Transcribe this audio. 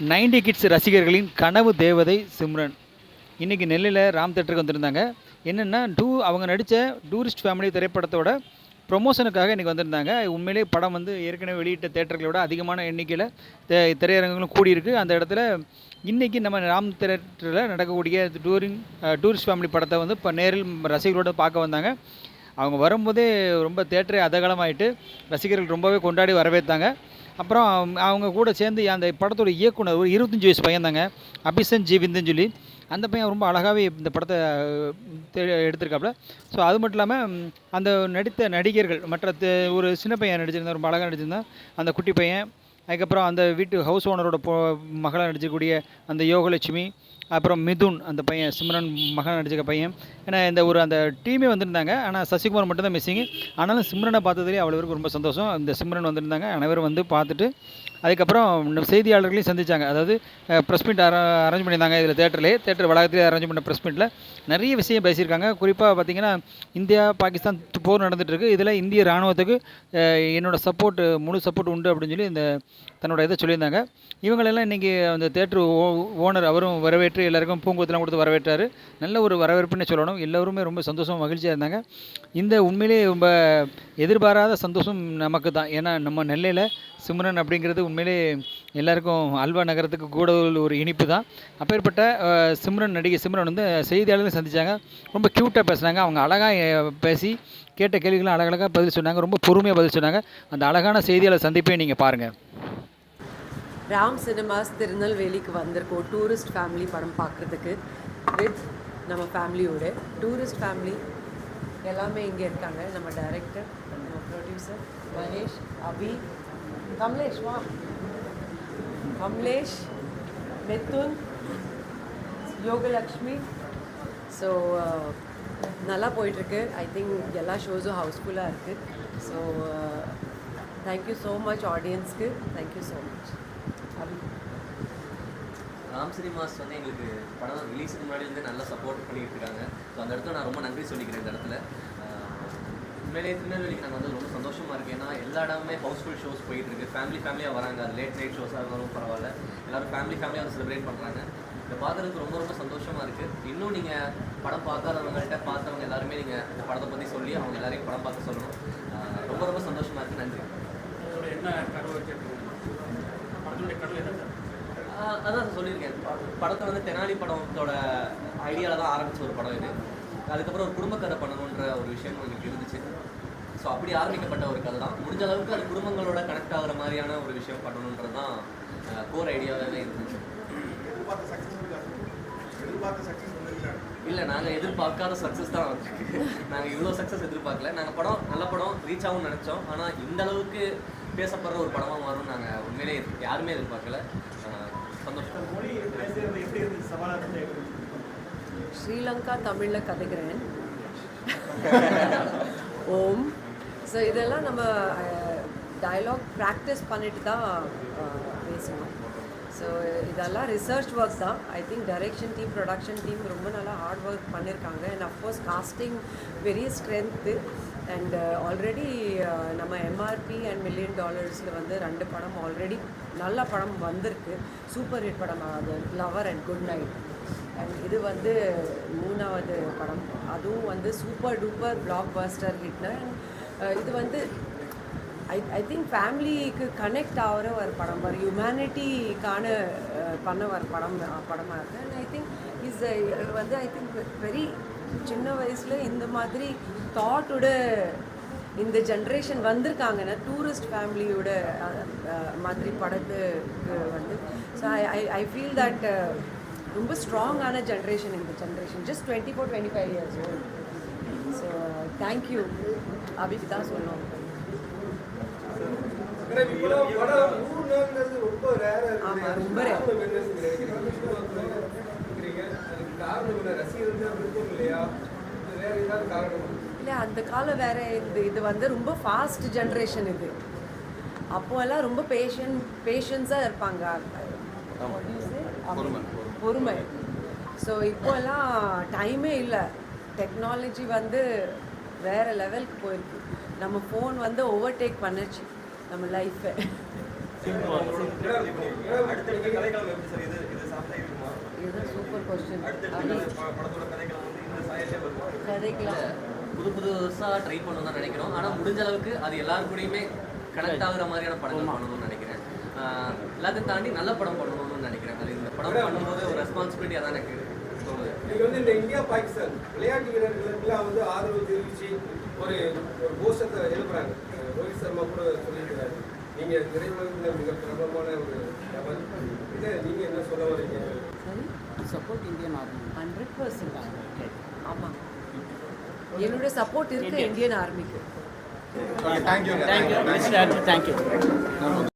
90 kids ரசிகர்களின் கனவு தேவதை சிம்ரன் இன்றைக்கி நெல்லையில் ராம் தேட்டருக்கு வந்திருந்தாங்க. என்னென்னா அவங்க நடித்த டூரிஸ்ட் ஃபேமிலி திரைப்படத்தோட ப்ரொமோஷனுக்காக இன்றைக்கி வந்திருந்தாங்க. உண்மையிலே படம் வந்து ஏற்கனவே வெளியிட்ட தேட்டர்களோட அதிகமான எண்ணிக்கையில் திரையரங்குகளும் கூடியிருக்கு. அந்த இடத்துல இன்றைக்கி நம்ம ராம் தேட்டரில் நடக்கக்கூடிய டூரிஸ்ட் ஃபேமிலி படத்தை வந்து இப்போ நேரில் ரசிகர்களோடு பார்க்க வந்தாங்க. அவங்க வரும்போதே ரொம்ப தேட்டரே அதகலமாயிட்டு ரசிகர்கள் ரொம்பவே கொண்டாடி வரவேற்றாங்க. அப்புறம் அவங்க கூட சேர்ந்து அந்த படத்தோட இயக்குனர் ஒரு 25 வயசு பையன் தாங்க, அபிஷன் ஜீவிந்துன்னு சொல்லி. அந்த பையன் ரொம்ப அழகாகவே இந்த படத்தை எடுத்திருக்காப்புல. ஸோ அது மட்டும் இல்லாமல் அந்த நடித்த நடிகர்கள் மற்ற ஒரு சின்ன பையன் நடிச்சிருந்தான், ரொம்ப அழகாக நடிச்சிருந்தான் அந்த குட்டி பையன். அதுக்கப்புறம் அந்த வீட்டு ஹவுஸ் ஓனரோட மகளாக நடிச்சிருக்கக்கூடிய அந்த யோகலட்சுமி, அப்புறம் மிதுன் அந்த பையன் சிம்ரன் மகன் நடிச்சிருக்க பையன். ஏன்னா அந்த டீமே வந்திருந்தாங்க. ஆனால் சசிகுமார் மட்டும்தான் மிஸ்ஸிங்கு. ஆனாலும் சிம்ரனை பார்த்ததுலேயே அவ்வளோ ரொம்ப சந்தோஷம். இந்த சிம்ரன் வந்திருந்தாங்க. அனைவரும் வந்து பார்த்துட்டு அதுக்கப்புறம் செய்தியாளர்களையும் சந்தித்தாங்க. அதாவது ப்ரெஸ் மீட் அரேஞ்ச் பண்ணியிருந்தாங்க. இதில் தேட்டர் வளாகத்திலே அரேஞ்ச் பண்ண ப்ரெஸ் மீட்டில் நிறைய விஷயம் பேசியிருக்காங்க. குறிப்பாக பார்த்திங்கன்னா, இந்தியா பாகிஸ்தான் போர் நடந்துகிட்ருக்கு. இதில் இந்திய இராணுவத்துக்கு என்னோடய முழு சப்போர்ட் உண்டு அப்படின்னு சொல்லி தன்னோட இதை சொல்லியிருந்தாங்க. இவங்களெல்லாம் இன்றைக்கி அந்த தேட்டர் ஓனர் அவரும் வரவேற்று எல்லாருக்கும் பூங்கொத்தெல்லாம் கொடுத்து வரவேற்றார். நல்ல ஒரு வரவேற்புன்னு சொல்லணும். எல்லோருமே ரொம்ப சந்தோஷம் மகிழ்ச்சியாக இருந்தாங்க. இந்த உண்மையிலேயே ரொம்ப எதிர்பாராத சந்தோஷம் நமக்கு தான். ஏன்னா நம்ம நெல்லையில் சிம்ரன் அப்படிங்கிறது உண்மையிலே எல்லாருக்கும் அல்வா நகரத்துக்கு கூட ஒரு இனிப்பு தான். அப்பேற்பட்ட நடிகை சிம்ரன் வந்து செய்தியாளர்கள் சந்தித்தாங்க. ரொம்ப க்யூட்டாக பேசுனாங்க. அவங்க அழகாக பேசி கேட்ட கேள்விகளும் அழகழகாக பதில் சொன்னாங்க. ரொம்ப பொறுமையாக பதில் சொன்னாங்க. அந்த அழகான செய்தியாளர் சந்திப்பை நீங்கள் பாருங்கள். ராம் சினிமாஸ் திருநெல்வேலிக்கு வந்திருக்கோம் டூரிஸ்ட் ஃபேமிலி படம் பார்க்குறதுக்கு. வித் நம்ம ஃபேமிலியோட டூரிஸ்ட் ஃபேமிலி எல்லாமே இங்கே இருக்காங்க. நம்ம டைரக்டர், நம்ம ப்ரொடியூசர் மகேஷ், அபி, கமலேஷ், மிதுன், யோகலக்ஷ்மி. ஸோ நல்லா போயிட்டுருக்கு. ஐ திங்க் எல்லா ஷோஸும் ஹவுஸ்ஃபுல்லாக இருக்குது. ஸோ தேங்க்யூ ஸோ மச் ஆடியன்ஸ்க்கு. Thank you so much. Ram Cinemas வந்து எங்களுக்கு படம் ரிலீஸுக்கு முன்னாடி வந்து நல்லா சப்போர்ட் பண்ணிகிட்டு இருக்காங்க. ஸோ அந்த இடத்துல நான் ரொம்ப நன்றி சொல்லிக்கிறேன். இந்த இடத்துல உண்மையிலேயே திருநெல்வேலிக்கு நாங்கள் வந்து ரொம்ப சந்தோஷமாக இருக்குது. ஏன்னா எல்லா இடமே ஹவுஸ்ஃபுல் ஷோஸ் போயிட்டுருக்கு. ஃபேமிலியாக வராங்க. அது லேட் நைட் ஷோஸாக இருந்தாலும் பரவாயில்ல, எல்லோரும் ஃபேமிலியாக வந்து செலிப்ரேட் பண்ணுறாங்க. இதை பார்க்குறதுக்கு ரொம்ப சந்தோஷமாக இருக்குது. இன்னும் நீங்கள் படம் பார்க்காதவங்கள்ட்ட பார்த்தவங்க எல்லாருமே நீங்கள் இந்த படத்தை பற்றி சொல்லி அவங்க எல்லாரையும் படம் பார்க்க சொல்லணும். ரொம்ப சந்தோஷமாக இருக்குது. நன்றி. அதான் சொல்லியிருக்கேன். படத்தை வந்து தெனாலி படத்தோட ஐடியாவில் தான் ஆரம்பித்த ஒரு படம் இது. அதுக்கப்புறம் ஒரு குடும்பக்கதை பண்ணணுன்ற ஒரு விஷயம் எனக்கு இருந்துச்சு. ஸோ அப்படி ஆரம்பிக்கப்பட்ட ஒரு கதை தான். முடிஞ்ச அளவுக்கு அது குடும்பங்களோட கனெக்ட் ஆகிற மாதிரியான ஒரு விஷயம் பண்ணணுன்றது தான் கோர் ஐடியாவே இருந்துச்சு. இல்லை, நாங்கள் எதிர்பார்க்காத சக்ஸஸ் தான் வந்துருக்கு. நாங்கள் இவ்வளோ சக்ஸஸ் எதிர்பார்க்கல. நாங்கள் நல்ல படம் ரீச் ஆகும்னு நினச்சோம். ஆனால் இந்த அளவுக்கு பேசப்படுற ஒரு படமாக மாறும் நாங்கள் உண்மையிலே யாருமே எதிர்பார்க்கல. சந்தோஷம். ஸ்ரீலங்கா தமிழில் கதைக்கிறேன். ஓம். ஸோ இதெல்லாம் நம்ம டயலாக் ப்ராக்டிஸ் பண்ணிட்டு தான் பேசணும். ஸோ இதெல்லாம் ரிசர்ச் ஒர்க் தான். I think direction team, production team ரொம்ப நல்லா ஹார்ட் ஒர்க் பண்ணியிருக்காங்க. And of course casting very strength. And already நம்ம எம்ஆர்பி அண்ட் $1 மில்லியன் வந்து 2 படம் ஆல்ரெடி நல்ல படம் வந்திருக்கு. சூப்பர் ஹிட் படம் அது lover and good night. And இது வந்து 3வது படம். அதுவும் வந்து சூப்பர் டூப்பர் பிளாக் பஸ்டர் ஹிட்னு. இது வந்து ஐ திங்க் ஃபேமிலிக்கு கனெக்ட் ஆகிற ஒரு படம், ஒரு ஹியூமனிட்டிக்கான பண்ண ஒரு படமாக இருக்குது. அண்ட் ஐ திங்க் வந்து ஐ திங்க் வெரி சின்ன வயசில் இந்த மாதிரி தாட்டோட இந்த ஜென்ரேஷன் வந்திருக்காங்கன்னா டூரிஸ்ட் ஃபேமிலியோட மாதிரி படத்துக்கு வந்து. ஸோ ஐ ஃபீல் தட் ரொம்ப ஸ்ட்ராங்கான ஜென்ரேஷன் இந்த generation. Just 24-25 years old. So thank you. அபிக்கு தான் சொல்லணும். ஆமாம், ரொம்ப ரேர். இல்லை, அந்த காலம் வேற. இது வந்து ரொம்ப ஃபாஸ்ட் ஜென்ரேஷன். இது அப்போல்லாம் ரொம்ப பேஷன்ஸாக இருப்பாங்க, பொறுமை. ஸோ இப்போல்லாம் டைமே இல்லை. டெக்னாலஜி வந்து வேறு லெவலுக்கு போயிருக்கு. நம்ம ஃபோன் வந்து ஓவர்டேக் பண்ணிச்சு நம்ம லைஃப்பை. அடுத்தடுத்த கதைக்களம் எப்படி சார் இது சாப்பிட்டா இருக்குமா? இதுதான் சூப்பர் கொஸ்டின். படத்தோட கதைக்களம் வந்து இந்த சாயலே வருமா? கதைக்கலாம் புது புதுசாக ட்ரை பண்ணணும் தான் நினைக்கிறோம். ஆனால் முடிஞ்ச அளவுக்கு அது எல்லாரும் கூடயுமே கனெக்ட் ஆகுற மாதிரியான படங்கள் பண்ணணும்னு நினைக்கிறேன். எல்லாத்தையும் தாண்டி நல்ல படம் பண்ணணும்னு நினைக்கிறேன். அது இந்த படம் பண்ணும்போது ஒரு ரெஸ்பான்சிபிலிட்டியாக தான் எனக்கு தோணுது. நீங்கள் வந்து இந்த இந்தியா பாகிஸ்தான் விளையாட்டு வீரர்களுக்கெல்லாம் வந்து ஆதரவு தெரிவித்து ஒரு கோஷத்தை எழுப்புறாங்க. ரோஹித் சர்மா கூட சொல்லியிருக்கிறாரு, நீங்கள் திரையுலகத்தில் மிக பிரபலமான ஒரு நபர், இதை நீங்கள் என்ன சொல்ல வரீங்க? சரி, சப்போர்ட் இந்தியன் ஆர்மி 100%. ஆமாம், என்னோட சப்போர்ட் இருக்கு இந்தியன் ஆர்மிக்கு. தேங்க்யூ. தேங்க்யூ.